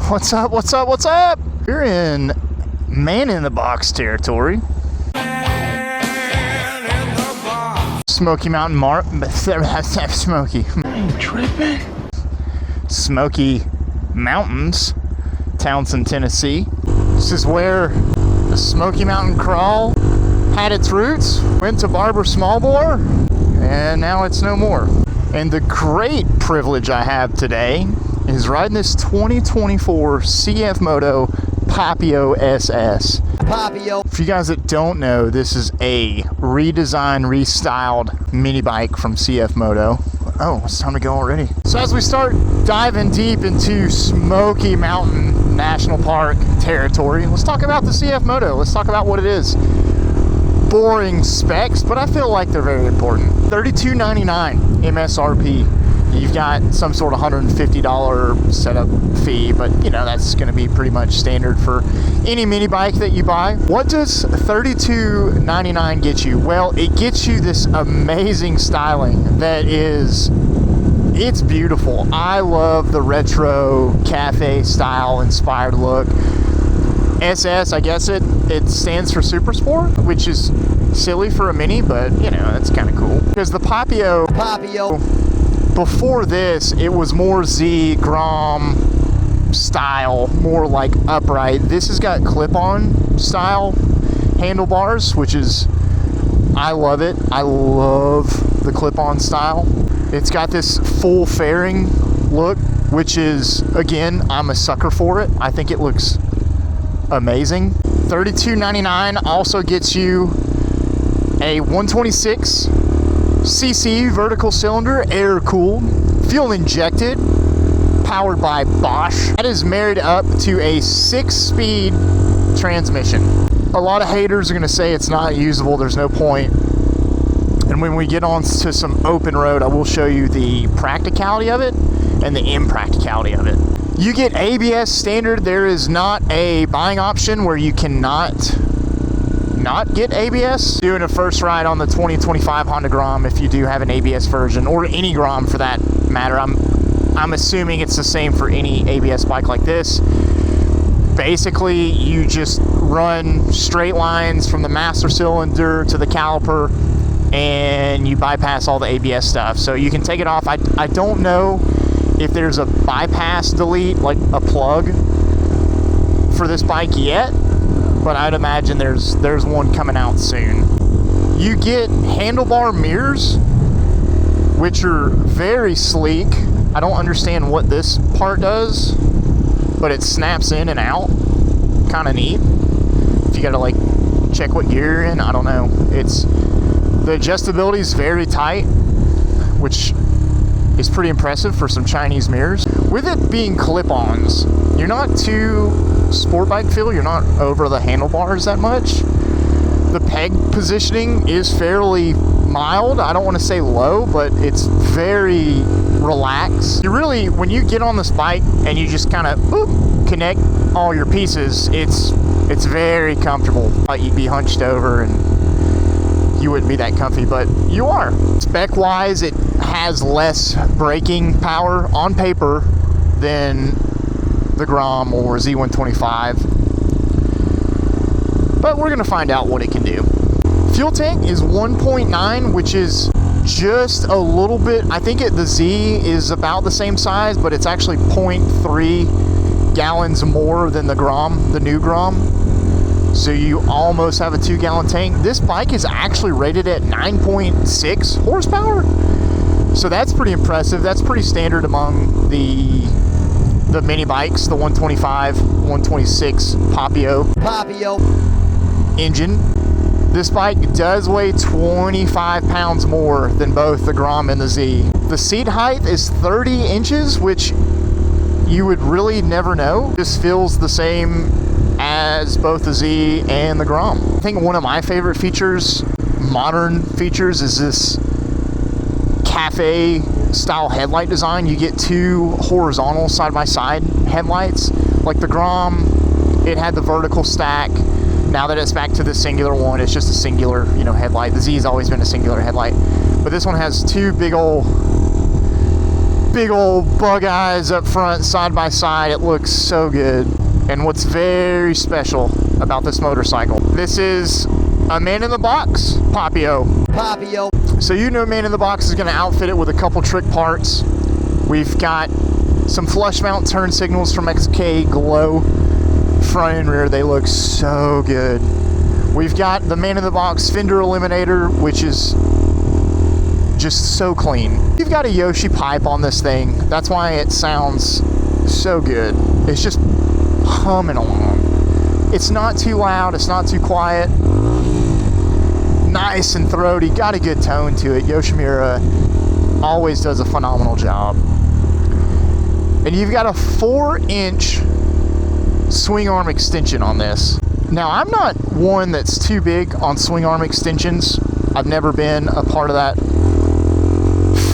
What's up, what's up, what's up? You're in Man in the Box territory. Smoky Mountain Smoky. I ain't tripping. Smoky Mountains, Townsend, Tennessee. This is where the Smoky Mountain Crawl had its roots, went to Barber Smallbore, and now it's no more. And the great privilege I have today is riding this 2024 CF Moto Papio SS. Papio. For you guys that don't know, this is a redesigned, restyled mini bike from CF Moto. Oh, it's time to go already. So as we start diving deep into Smoky Mountain National Park territory, let's talk about the CF Moto. Let's talk about what it is. Boring specs, but I feel like they're very important. $32.99 MSRP. You've got some sort of $150 setup fee, but you know, that's going to be pretty much standard for any mini bike that you buy. What does $32.99 get you? Well, it gets you this amazing styling that is, it's beautiful. I love the retro cafe style inspired look. SS, I guess it stands for Super Sport, which is silly for a mini, but you know, that's kind of cool. Because the Papio, before this, it was more Z Grom style, more like upright. This has got clip-on style handlebars, which is, I love it. I love the clip-on style. It's got this full fairing look, which is, again, I'm a sucker for it. I think it looks amazing. $32.99 also gets you a 126 cc vertical cylinder, air cooled, fuel injected, powered by Bosch. That is married up to a 6-speed transmission. A lot of haters are going to say it's not usable, there's no point. And when we get on to some open road, I will show you the practicality of it and the impracticality of it. You get ABS standard. There is not a buying option where you cannot not get ABS. Doing a first ride on the 2025 Honda Grom, if you do have an ABS version, or any Grom for that matter, I'm assuming it's the same for any ABS bike like this. Basically, you just run straight lines from the master cylinder to the caliper, and you bypass all the ABS stuff. So you can take it off. I don't know if there's a bypass delete, like a plug for this bike yet, but I'd imagine there's one coming out soon. You get handlebar mirrors, which are very sleek. I don't understand what this part does, but it snaps in and out. Kind of neat. If you gotta like check what gear you're in, I don't know. The adjustability is very tight, which is pretty impressive for some Chinese mirrors. With it being clip-ons, you're not too sport bike feel, you're not over the handlebars that much. The peg positioning is fairly mild. I don't want to say low, but it's very relaxed. You really, when you get on this bike and you just kind of connect all your pieces, it's very comfortable. You'd be hunched over and you wouldn't be that comfy, but you are. Spec wise, it has less braking power on paper than the Grom or Z125, but we're gonna find out what it can do. Fuel tank is 1.9, which is just a little bit, I think the Z is about the same size, but it's actually 0.3 gallons more than the Grom, the new Grom. So you almost have a 2-gallon tank. This bike is actually rated at 9.6 horsepower. So that's pretty impressive. That's pretty standard among the mini bikes, the 125, 126 Papio engine. This bike does weigh 25 pounds more than both the Grom and the Z. The seat height is 30 inches, which you would really never know. This feels the same as both the Z and the Grom. I think one of my favorite features, modern features, is this cafe style headlight design. You get 2 horizontal side-by-side headlights. Like the Grom, it had the vertical stack. Now that it's back to the singular one, it's just a singular, headlight. The Z has always been a singular headlight, but this one has 2 big old big old bug eyes up front, side by side. It looks so good. And what's very special about this motorcycle, this is a man-in-the-box Papio. So you know man-in-the-box is going to outfit it with a couple trick parts. We've got some flush mount turn signals from XK Glow, front and rear. They look so good. We've got the man-in-the-box fender eliminator, which is just so clean. You've got a Yoshi pipe on this thing. That's why it sounds so good. It's just humming along. It's not too loud, it's not too quiet. Nice and throaty, got a good tone to it. Yoshimura always does a phenomenal job. And you've got a 4-inch swing arm extension on this. Now, I'm not one that's too big on swing arm extensions. I've never been a part of that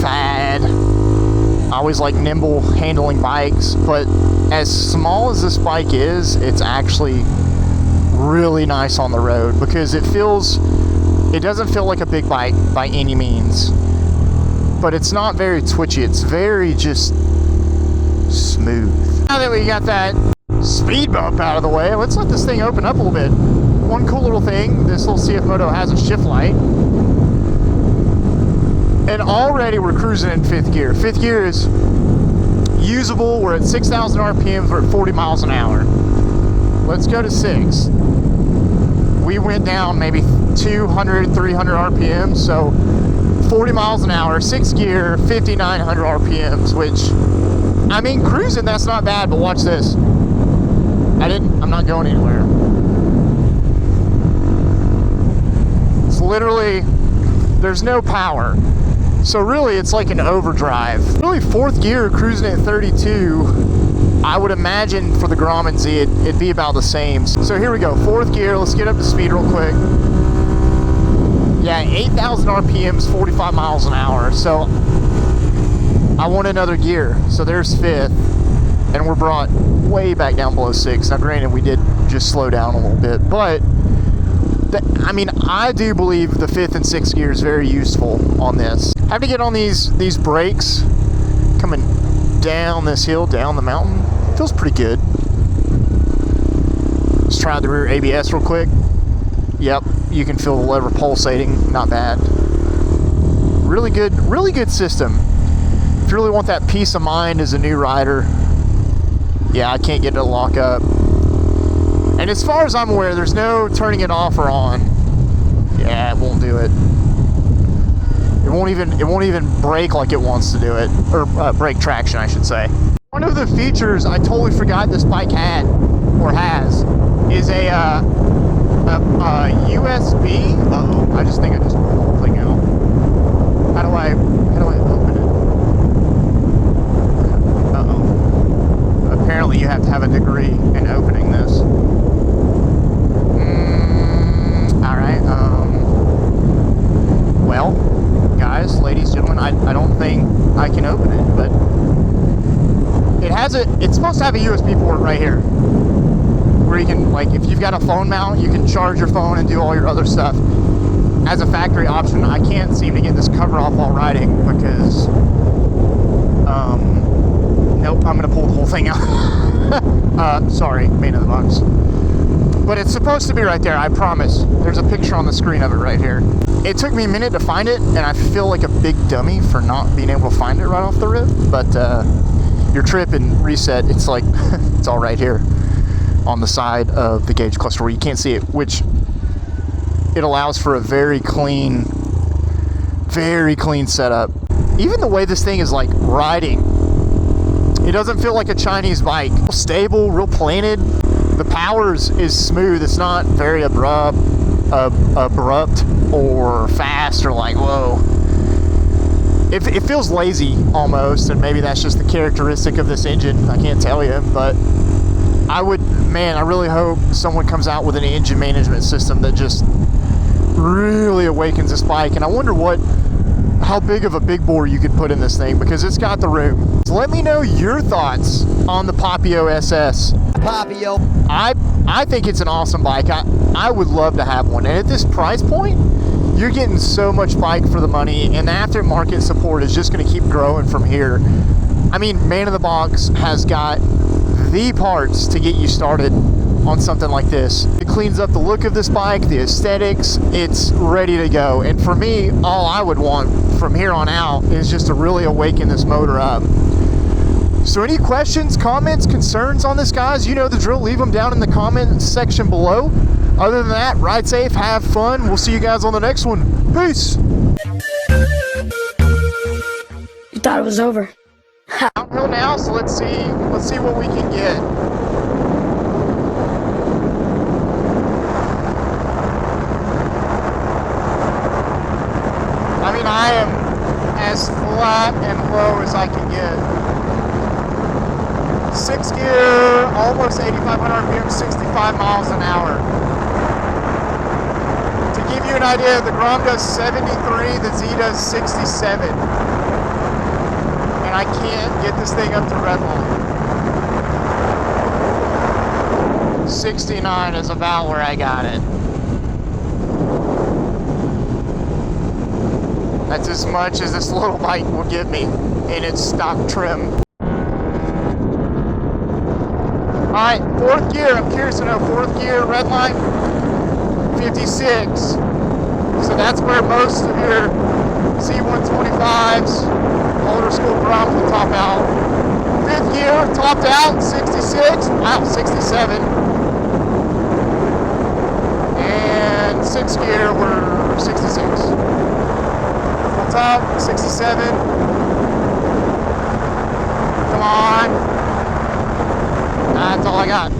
fad. I always like nimble handling bikes, but as small as this bike is, it's actually really nice on the road because it doesn't feel like a big bike by any means, but it's not very twitchy. It's very just smooth. Now that we got that speed bump out of the way, let's let this thing open up a little bit. One cool little thing, this little CF Moto has a shift light. And already we're cruising in 5th gear. 5th gear is usable. We're at 6,000 RPMs. We're at 40 miles an hour. Let's go to 6. We went down maybe 200, 300 RPMs. So 40 miles an hour, 6th gear, 5,900 RPMs, which, I mean, cruising, that's not bad, but watch this. I'm not going anywhere. It's literally, there's no power. So really, it's like an overdrive. Really, 4th gear, cruising at 32, I would imagine for the Grommen Z, it'd be about the same. So here we go, 4th gear, let's get up to speed real quick. Yeah, 8,000 RPMs, 45 miles an hour. So I want another gear. So there's 5th, and we're brought way back down below 6. Now granted, we did just slow down a little bit, but I mean, I do believe the 5th and 6th gear is very useful on this. I have to get on these brakes coming down this hill, down the mountain. Feels pretty good. Let's try the rear ABS real quick. Yep, you can feel the lever pulsating. Not bad. Really good system. If you really want that peace of mind as a new rider, yeah, I can't get it to lock up. And as far as I'm aware, there's no turning it off or on. Yeah, it won't do it. It won't even brake like it wants to do it, or brake traction, I should say. One of the features I totally forgot this bike had or has is a USB. Uh-oh, I just think I just pulled the whole thing out. How do I open it? Uh-oh. Apparently, you have to have a degree in opening this. Well, guys, ladies, gentlemen, I don't think I can open it, but it's supposed to have a USB port right here where you can, like, if you've got a phone mount, you can charge your phone and do all your other stuff as a factory option. I can't seem to get this cover off while riding because nope, I'm gonna pull the whole thing out. Sorry, main of the box. But it's supposed to be right there, I promise. There's a picture on the screen of it right here. It took me a minute to find it, and I feel like a big dummy for not being able to find it right off the rip. But your trip and reset, it's like, it's all right here on the side of the gauge cluster where you can't see it, which it allows for a very clean setup. Even the way this thing is like riding, it doesn't feel like a Chinese bike. Real stable, real planted. The power is smooth. It's not very abrupt or fast or like, whoa. It feels lazy almost, and maybe that's just the characteristic of this engine. I can't tell you, but I really hope someone comes out with an engine management system that just really awakens this bike. And I wonder how big of a big bore you could put in this thing, because it's got the room. So let me know your thoughts on the Papio SS. Papio. I think it's an awesome bike. I would love to have one. And at this price point, you're getting so much bike for the money, and the aftermarket support is just going to keep growing from here. I mean, Man in the Box has got the parts to get you started on something like this. It cleans up the look of this bike, the aesthetics, it's ready to go. And for me, all I would want from here on out is just to really awaken this motor up. So any questions, comments, concerns on this, guys? You know the drill. Leave them down in the comment section below. Other than that, ride safe, have fun. We'll see you guys on the next one. Peace. You thought it was over. Downhill now, so let's see what we can get. I mean, I am as flat and low as I can get. 6 gear, almost 8,500 RPM, 65 miles an hour. To give you an idea, the Grom does 73, the Z does 67. And I can't get this thing up to redline. 69 is about where I got it. That's as much as this little bike will give me in its stock trim. Alright, 4th gear, I'm curious to know, 4th gear, redline, 56. So that's where most of your C125s, older school Groms will top out. 5th gear, topped out, 66, wow, 67. And 6th gear, we're 66. Full top, 67. Come on. That's all I got.